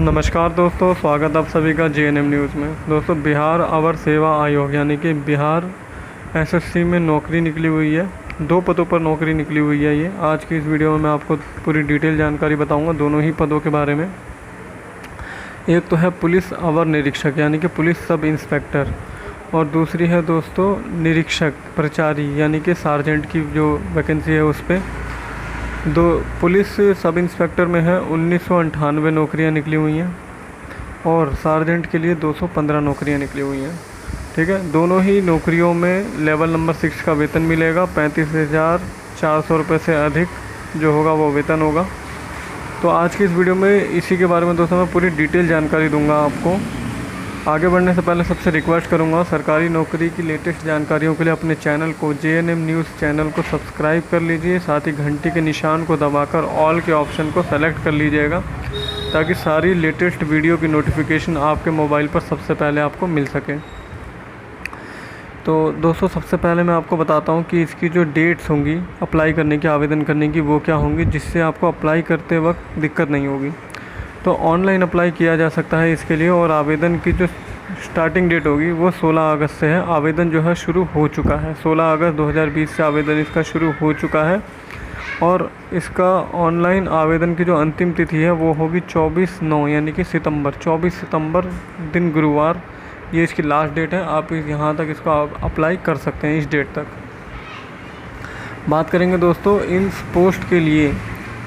नमस्कार दोस्तों, स्वागत आप सभी का JNM न्यूज़ में। दोस्तों, बिहार अवर सेवा आयोग यानी कि बिहार SSC में नौकरी निकली हुई है। 2 पदों पर नौकरी निकली हुई है। ये आज की इस वीडियो में मैं आपको पूरी डिटेल जानकारी बताऊंगा दोनों ही पदों के बारे में। एक तो है पुलिस अवर निरीक्षक यानी कि पुलिस सब इंस्पेक्टर, और दूसरी है दोस्तों निरीक्षक प्रचारी यानी कि सार्जेंट की जो वैकेंसी है उस पर। पुलिस सब इंस्पेक्टर में है 1998 नौकरियां निकली हुई हैं और सार्जेंट के लिए 215 नौकरियां निकली हुई हैं। ठीक है, दोनों ही नौकरियों में लेवल नंबर 6 का वेतन मिलेगा। 35,400 रुपये से अधिक जो होगा वो वेतन होगा। तो आज की इस वीडियो में इसी के बारे में दोस्तों मैं पूरी डिटेल जानकारी दूंगा आपको। आगे बढ़ने से पहले सबसे रिक्वेस्ट करूंगा, सरकारी नौकरी की लेटेस्ट जानकारियों के लिए अपने चैनल को JNM न्यूज़ चैनल को सब्सक्राइब कर लीजिए। साथ ही घंटी के निशान को दबाकर ऑल के ऑप्शन को सेलेक्ट कर लीजिएगा ताकि सारी लेटेस्ट वीडियो की नोटिफिकेशन आपके मोबाइल पर सबसे पहले आपको मिल सके। तो दोस्तों, सबसे पहले मैं आपको बताता हूँ कि इसकी जो डेट्स होंगी अप्लाई करने की, आवेदन करने की, वो क्या होंगी जिससे आपको अप्लाई करते वक्त दिक्कत नहीं होगी। तो ऑनलाइन अप्लाई किया जा सकता है इसके लिए, और आवेदन की जो स्टार्टिंग डेट होगी वो 16 अगस्त से है। आवेदन जो है शुरू हो चुका है, 16 अगस्त 2020 से आवेदन इसका शुरू हो चुका है। और इसका ऑनलाइन आवेदन की जो अंतिम तिथि है वो होगी 24/9 यानी कि सितंबर, 24 सितंबर दिन गुरुवार, ये इसकी लास्ट डेट है। आप यहाँ तक इसको अप्लाई कर सकते हैं, इस डेट तक। बात करेंगे दोस्तों इन पोस्ट के लिए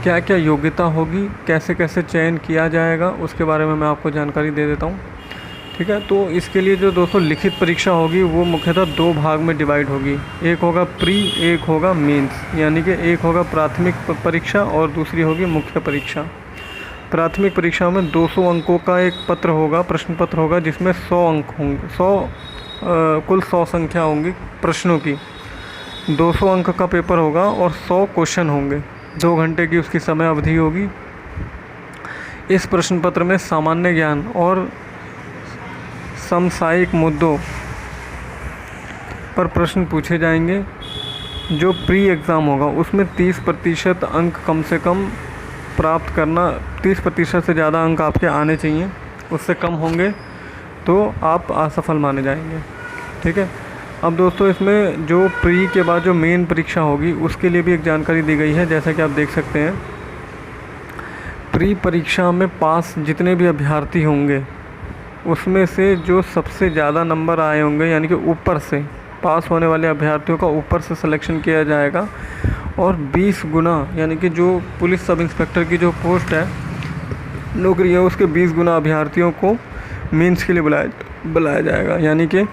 क्या क्या योग्यता होगी, कैसे कैसे चयन किया जाएगा, उसके बारे में मैं आपको जानकारी दे देता हूँ। ठीक है, तो इसके लिए जो दोस्तों लिखित परीक्षा होगी वो मुख्यतः 2 भाग में डिवाइड होगी। एक होगा प्री, एक होगा मेंस, यानी कि एक होगा प्राथमिक परीक्षा और दूसरी होगी मुख्य परीक्षा। प्राथमिक परीक्षा में 200 अंकों का एक पत्र होगा, प्रश्न पत्र होगा, जिसमें 100 अंक होंगे। कुल 100 संख्या होंगी प्रश्नों की। 200 अंक का पेपर होगा और 100 क्वेश्चन होंगे। 2 घंटे की उसकी समय अवधि होगी। इस प्रश्न पत्र में सामान्य ज्ञान और समसामयिक मुद्दों पर प्रश्न पूछे जाएंगे। जो प्री एग्ज़ाम होगा उसमें 30% अंक कम से कम प्राप्त करना, 30% से ज़्यादा अंक आपके आने चाहिए। उससे कम होंगे तो आप असफल माने जाएंगे। ठीक है, अब दोस्तों इसमें जो प्री के बाद जो मेन परीक्षा होगी उसके लिए भी एक जानकारी दी गई है। जैसा कि आप देख सकते हैं, प्री परीक्षा में पास जितने भी अभ्यर्थी होंगे उसमें से जो सबसे ज़्यादा नंबर आए होंगे, यानी कि ऊपर से पास होने वाले अभ्यर्थियों का ऊपर से सिलेक्शन किया जाएगा। और 20 गुना, यानी कि जो पुलिस सब इंस्पेक्टर की जो पोस्ट है, नौकरी है, उसके 20 गुना अभ्यर्थियों को मेंस के लिए बुलाया जाएगा। यानी कि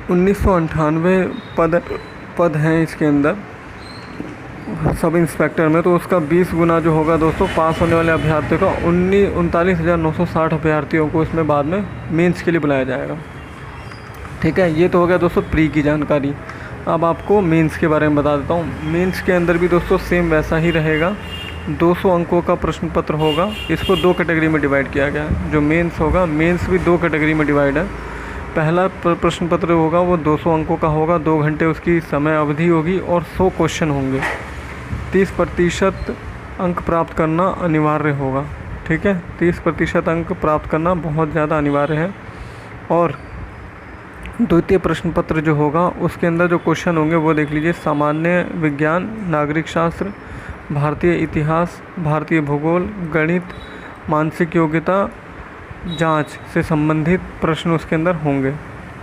1998 पद हैं इसके अंदर सब इंस्पेक्टर में, तो उसका 20 गुना जो होगा दोस्तों पास होने वाले अभ्यर्थियों का 39,960 अभ्यर्थियों को इसमें बाद में मेंस के लिए बुलाया जाएगा। ठीक है, ये तो हो गया दोस्तों प्री की जानकारी। अब आपको मेंस के बारे में बता देता हूँ। मेंस के अंदर भी दोस्तों सेम वैसा ही रहेगा। 200 अंकों का प्रश्न पत्र होगा। इसको 2 कैटेगरी में डिवाइड किया गया है। जो मेंस होगा, मेंस भी 2 कैटेगरी में डिवाइड है। पहला प्रश्न पत्र होगा वो 200 अंकों का होगा, 2 घंटे उसकी समय अवधि होगी और 100 क्वेश्चन होंगे। 30% अंक प्राप्त करना अनिवार्य होगा। ठीक है, 30% अंक प्राप्त करना बहुत ज़्यादा अनिवार्य है। और द्वितीय प्रश्न पत्र जो होगा उसके अंदर जो क्वेश्चन होंगे वो देख लीजिए। सामान्य विज्ञान, नागरिक शास्त्र, भारतीय इतिहास, भारतीय भूगोल, गणित, मानसिक योग्यता जांच से संबंधित प्रश्न उसके अंदर होंगे।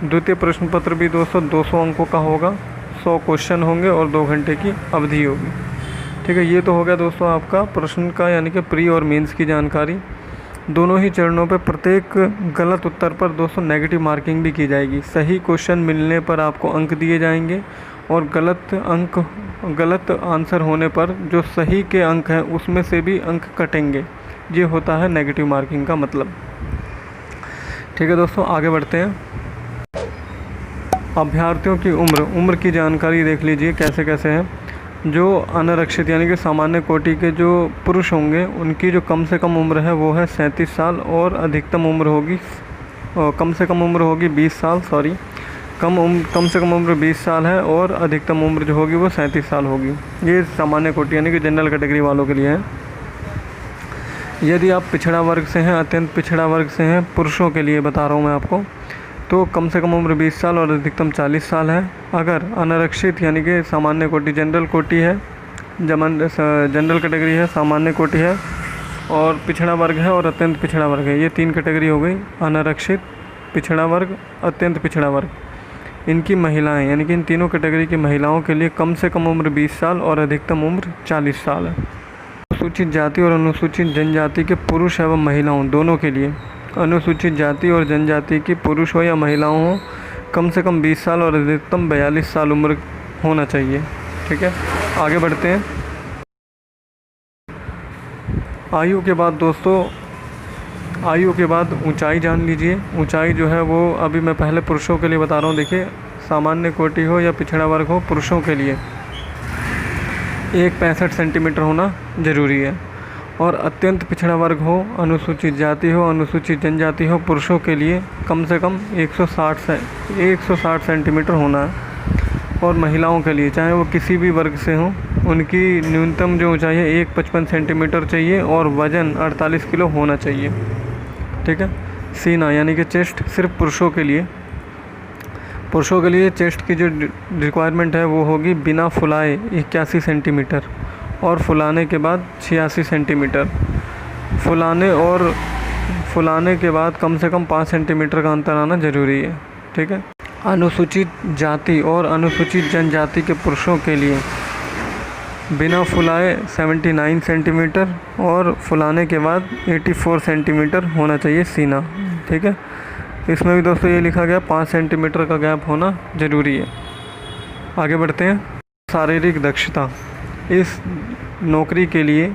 द्वितीय प्रश्न पत्र भी दोस्तों 200 अंकों का होगा, 100 क्वेश्चन होंगे और 2 घंटे की अवधि होगी। ठीक है, ये तो हो गया दोस्तों आपका प्रश्न का यानी कि प्री और मेंस की जानकारी। दोनों ही चरणों पे प्रत्येक गलत उत्तर पर दोस्तों नेगेटिव मार्किंग भी की जाएगी। सही क्वेश्चन मिलने पर आपको अंक दिए जाएंगे और गलत आंसर होने पर जो सही के अंक हैं उसमें से भी अंक कटेंगे। ये होता है नेगेटिव मार्किंग का मतलब। ठीक है दोस्तों, आगे बढ़ते हैं। अभ्यर्थियों की उम्र की जानकारी देख लीजिए कैसे कैसे है। जो अनारक्षित यानी कि सामान्य कोटि के जो पुरुष होंगे उनकी जो कम से कम उम्र है वो है 37 साल और अधिकतम उम्र होगी कम से कम उम्र होगी 20 साल। कम से कम उम्र 20 साल है और अधिकतम उम्र जो होगी वो 37 साल होगी। ये सामान्य कोटि यानी कि जनरल कैटेगरी वालों के लिए है। यदि आप पिछड़ा वर्ग से हैं, अत्यंत पिछड़ा वर्ग से हैं, पुरुषों के लिए बता रहा हूँ मैं आपको, तो कम से कम उम्र 20 साल और अधिकतम 40 साल है। अगर अनारक्षित यानी कि सामान्य कोटि, जनरल कोटि है, जनरल कैटेगरी है, सामान्य कोटि है और पिछड़ा वर्ग है और अत्यंत पिछड़ा वर्ग है, ये 3 कैटेगरी हो गई, अनारक्षित, पिछड़ा वर्ग, अत्यंत पिछड़ा वर्ग। इनकी महिलाएं यानी कि इन तीनों कैटेगरी की महिलाओं के लिए कम से कम उम्र 20 साल और अधिकतम उम्र 40 साल है। अनुसूचित जाति और अनुसूचित जनजाति के पुरुष एवं महिलाओं दोनों के लिए, अनुसूचित जाति और जनजाति की पुरुष हो या महिलाओं हो, कम से कम 20 साल और अधिकतम 42 साल उम्र होना चाहिए। ठीक है, आगे बढ़ते हैं। आयु के बाद दोस्तों, आयु के बाद ऊंचाई जान लीजिए। ऊंचाई जो है वो अभी मैं पहले पुरुषों के लिए बता रहा हूँ। देखिए, सामान्य कोटि हो या पिछड़ा वर्ग हो, पुरुषों के लिए 1.65 सेंटीमीटर होना ज़रूरी है और अत्यंत पिछड़ा वर्ग हो, अनुसूचित जाति हो, अनुसूचित जनजाति हो, पुरुषों के लिए कम से कम 160 सेंटीमीटर होना है। और महिलाओं के लिए चाहे वो किसी भी वर्ग से हों, उनकी न्यूनतम जो ऊंचाई है 1.55 सेंटीमीटर चाहिए और वज़न 48 किलो होना चाहिए। ठीक है, सीना यानी कि चेस्ट सिर्फ पुरुषों के लिए, पुरुषों के लिए चेस्ट की जो रिक्वायरमेंट है वो होगी बिना फुलाए 81 सेंटीमीटर और फुलाने के बाद 86 सेंटीमीटर। फुलाने के बाद कम से कम 5 सेंटीमीटर का अंतर आना ज़रूरी है। ठीक है, अनुसूचित जाति और अनुसूचित जनजाति के पुरुषों के लिए बिना फुलाए 79 सेंटीमीटर और फुलाने के बाद 84 सेंटीमीटर होना चाहिए सीना। ठीक है, इसमें भी दोस्तों ये लिखा गया 5 सेंटीमीटर का गैप होना ज़रूरी है। आगे बढ़ते हैं। शारीरिक दक्षता, इस नौकरी के लिए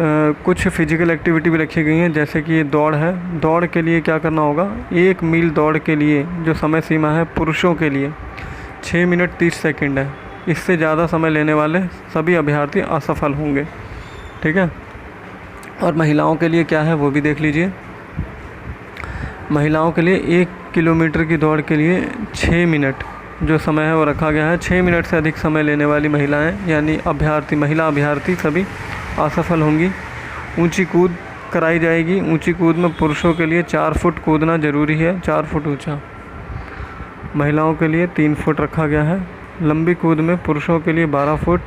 कुछ फिजिकल एक्टिविटी भी रखी गई हैं, जैसे कि ये दौड़ है। दौड़ के लिए क्या करना होगा, 1 मील दौड़ के लिए जो समय सीमा है पुरुषों के लिए 6 मिनट 30 सेकंड है। इससे ज़्यादा समय लेने वाले सभी अभ्यर्थी असफल होंगे। ठीक है, और महिलाओं के लिए क्या है वो भी देख लीजिए। महिलाओं के लिए 1 किलोमीटर की दौड़ के लिए 6 मिनट जो समय है वो रखा गया है। 6 मिनट से अधिक समय लेने वाली महिलाएं यानी महिला अभ्यर्थी सभी असफल होंगी। ऊंची कूद कराई जाएगी। ऊंची कूद में पुरुषों के लिए 4 फुट कूदना ज़रूरी है, 4 फुट ऊंचा। महिलाओं के लिए 3 फुट रखा गया है। लंबी कूद में पुरुषों के लिए 12 फुट।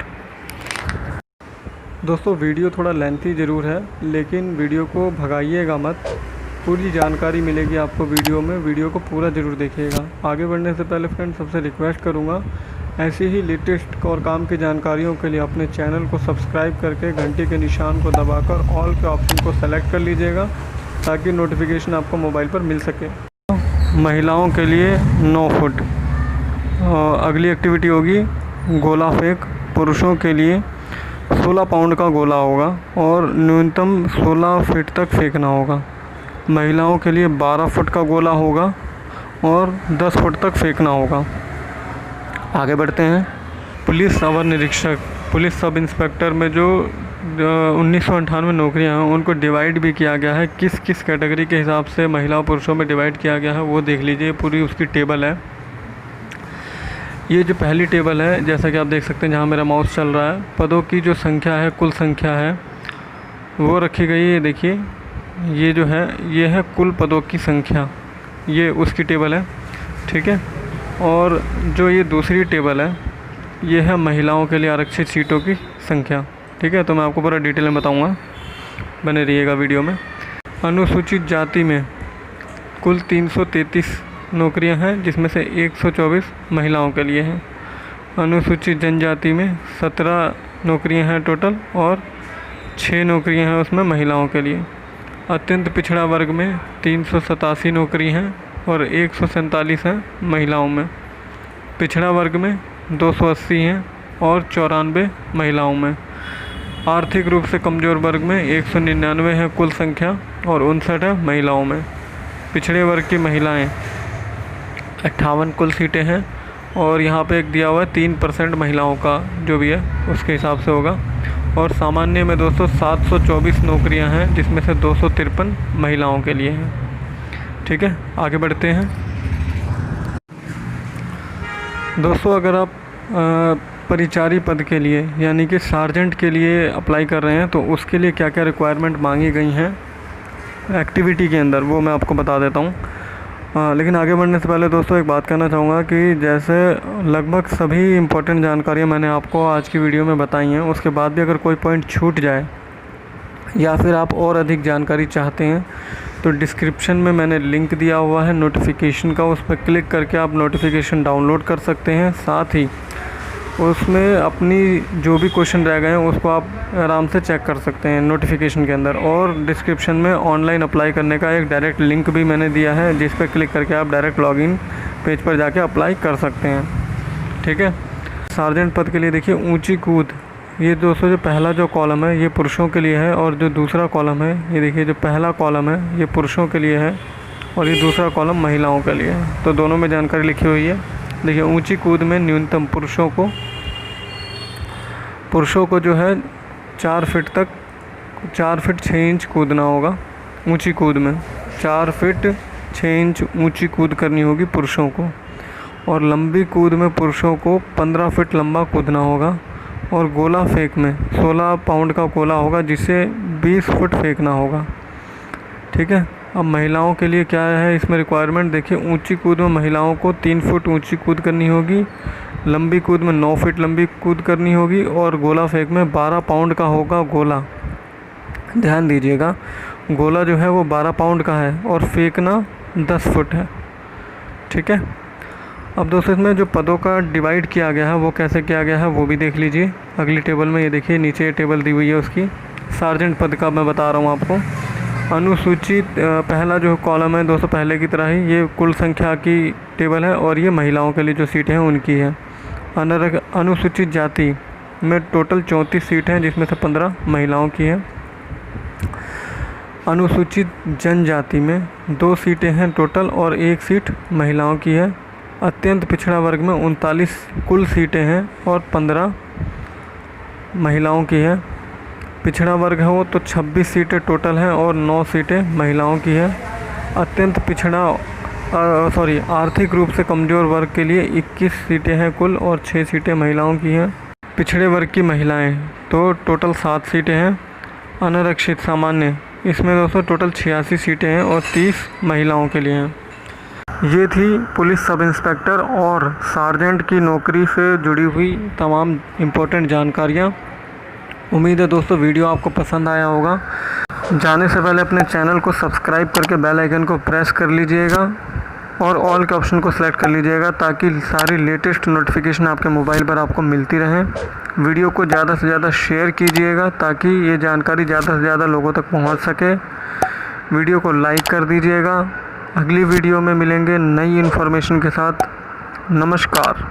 दोस्तों वीडियो थोड़ा लेंथी ज़रूर है, लेकिन वीडियो को भगाइएगा मत, पूरी जानकारी मिलेगी आपको वीडियो में। वीडियो को पूरा ज़रूर देखिएगा। आगे बढ़ने से पहले फ्रेंड्स सबसे रिक्वेस्ट करूँगा, ऐसी ही लेटेस्ट और काम की जानकारियों के लिए अपने चैनल को सब्सक्राइब करके घंटी के निशान को दबाकर ऑल के ऑप्शन को सेलेक्ट कर लीजिएगा ताकि नोटिफिकेशन आपको मोबाइल पर मिल सके। महिलाओं के लिए 9 फुट। अगली एक्टिविटी होगी गोला फेंक। पुरुषों के लिए 16 पाउंड का गोला होगा और न्यूनतम 16 फीट तक फेंकना होगा। महिलाओं के लिए 12 फुट का गोला होगा और 10 फुट तक फेंकना होगा। आगे बढ़ते हैं। पुलिस अवर निरीक्षक, पुलिस सब इंस्पेक्टर में जो 1998 नौकरियां हैं उनको डिवाइड भी किया गया है। किस किस कैटेगरी के हिसाब से महिलाओं पुरुषों में डिवाइड किया गया है वो देख लीजिए, पूरी उसकी टेबल है। ये जो पहली टेबल है, जैसा कि आप देख सकते हैं जहाँ मेरा माउस चल रहा है, पदों की जो संख्या है, कुल संख्या है वो रखी गई है। देखिए ये जो है ये है कुल पदों की संख्या, ये उसकी टेबल है। ठीक है, और जो ये दूसरी टेबल है ये है महिलाओं के लिए आरक्षित सीटों की संख्या। ठीक है, तो मैं आपको पूरा डिटेल में बताऊंगा, बने रहिएगा वीडियो में। अनुसूचित जाति में कुल 333 नौकरियां हैं, जिसमें से 124 महिलाओं के लिए हैं। अनुसूचित जनजाति में 17 नौकरियां हैं टोटल और 6 नौकरियां हैं उसमें महिलाओं के लिए। अत्यंत पिछड़ा वर्ग में 387 नौकरी हैं और 147 हैं महिलाओं में। पिछड़ा वर्ग में 280 हैं और 94 महिलाओं में। आर्थिक रूप से कमज़ोर वर्ग में 199 है कुल संख्या और 59 है महिलाओं में। पिछड़े वर्ग की महिलाएं 58 कुल सीटें हैं और यहाँ पे एक दिया हुआ है 3% महिलाओं का जो भी है उसके हिसाब से होगा। और सामान्य में दोस्तों 724 नौकरियाँ हैं, जिसमें से 253 महिलाओं के लिए हैं। ठीक है, आगे बढ़ते हैं। दोस्तों अगर आप परिचारी पद के लिए यानी कि सार्जेंट के लिए अप्लाई कर रहे हैं, तो उसके लिए क्या क्या रिक्वायरमेंट मांगी गई हैं एक्टिविटी के अंदर, वो मैं आपको बता देता हूँ। लेकिन आगे बढ़ने से पहले दोस्तों एक बात कहना चाहूँगा कि जैसे लगभग सभी इम्पोर्टेंट जानकारियाँ मैंने आपको आज की वीडियो में बताई हैं, उसके बाद भी अगर कोई पॉइंट छूट जाए या फिर आप और अधिक जानकारी चाहते हैं तो डिस्क्रिप्शन में मैंने लिंक दिया हुआ है नोटिफिकेशन का, उस पर क्लिक करके आप नोटिफिकेशन डाउनलोड कर सकते हैं। साथ ही उसमें अपनी जो भी क्वेश्चन रह गए हैं उसको आप आराम से चेक कर सकते हैं नोटिफिकेशन के अंदर। और डिस्क्रिप्शन में ऑनलाइन अप्लाई करने का एक डायरेक्ट लिंक भी मैंने दिया है, जिस पर क्लिक करके आप डायरेक्ट लॉगिन पेज पर जाके अप्लाई कर सकते हैं। ठीक है। सार्जेंट पद के लिए देखिए ऊंची कूद, ये दोस्तों जो पहला जो कॉलम है ये पुरुषों के लिए है, और जो दूसरा कॉलम है ये देखिए जो पहला कॉलम है ये पुरुषों के लिए है और ये दूसरा कॉलम महिलाओं के लिए है। तो दोनों में जानकारी लिखी हुई है। देखिए ऊंची कूद में न्यूनतम पुरुषों को जो है 4 फीट 6 इंच कूदना होगा। ऊंची कूद में 4 फीट 6 इंच ऊंची कूद करनी होगी पुरुषों को, और लंबी कूद में पुरुषों को 15 फीट लंबा कूदना होगा, और गोला फेंक में 16 पाउंड का गोला होगा जिसे 20 फुट फेंकना होगा। ठीक है। अब महिलाओं के लिए क्या है इसमें रिक्वायरमेंट, देखिए ऊंची कूद में महिलाओं को 3 फुट ऊंची कूद करनी होगी, लंबी कूद में 9 फीट लंबी कूद करनी होगी, और गोला फेंक में 12 पाउंड का होगा गोला। ध्यान दीजिएगा, गोला जो है वो 12 पाउंड का है और फेंकना 10 फुट है। ठीक है। अब दोस्तों इसमें जो पदों का डिवाइड किया गया है वो कैसे किया गया है वो भी देख लीजिए अगली टेबल में। ये देखिए नीचे टेबल दी हुई है उसकी, सार्जेंट पद का मैं बता रहा हूँ आपको। अनुसूचित पहला जो कॉलम है दोस्तों पहले की तरह ही ये कुल संख्या की टेबल है, और ये महिलाओं के लिए जो सीटें हैं उनकी है। अनुसूचित जाति में टोटल 34 सीट हैं जिसमें से 15 महिलाओं की हैं। अनुसूचित जनजाति में 2 सीटें हैं टोटल और 1 सीट महिलाओं की है। अत्यंत पिछड़ा वर्ग में 39 कुल सीटें हैं और 15 महिलाओं की है। पिछड़ा वर्ग है वो तो 26 सीटें टोटल हैं और 9 सीटें महिलाओं की है। अत्यंत पिछड़ा आर्थिक रूप से कमज़ोर वर्ग के लिए 21 सीटें हैं कुल और 6 सीटें महिलाओं की हैं। पिछड़े वर्ग की महिलाएं तो टोटल 7 सीटें हैं। अनारक्षित सामान्य इसमें दोस्तों टोटल 86 सीटें हैं और 30 महिलाओं के लिए हैं। ये थी पुलिस सब इंस्पेक्टर और सार्जेंट की नौकरी से जुड़ी हुई तमाम इम्पोर्टेंट जानकारियाँ। उम्मीद है दोस्तों वीडियो आपको पसंद आया होगा। जाने से पहले अपने चैनल को सब्सक्राइब करके बेल आइकन को प्रेस कर लीजिएगा और ऑल के ऑप्शन को सिलेक्ट कर लीजिएगा ताकि सारी लेटेस्ट नोटिफिकेशन आपके मोबाइल पर आपको मिलती रहें। वीडियो को ज़्यादा से ज़्यादा शेयर कीजिएगा ताकि ये जानकारी ज़्यादा से ज़्यादा लोगों तक पहुंच सके। वीडियो को लाइक कर दीजिएगा। अगली वीडियो में मिलेंगे नई इन्फॉर्मेशन के साथ। नमस्कार।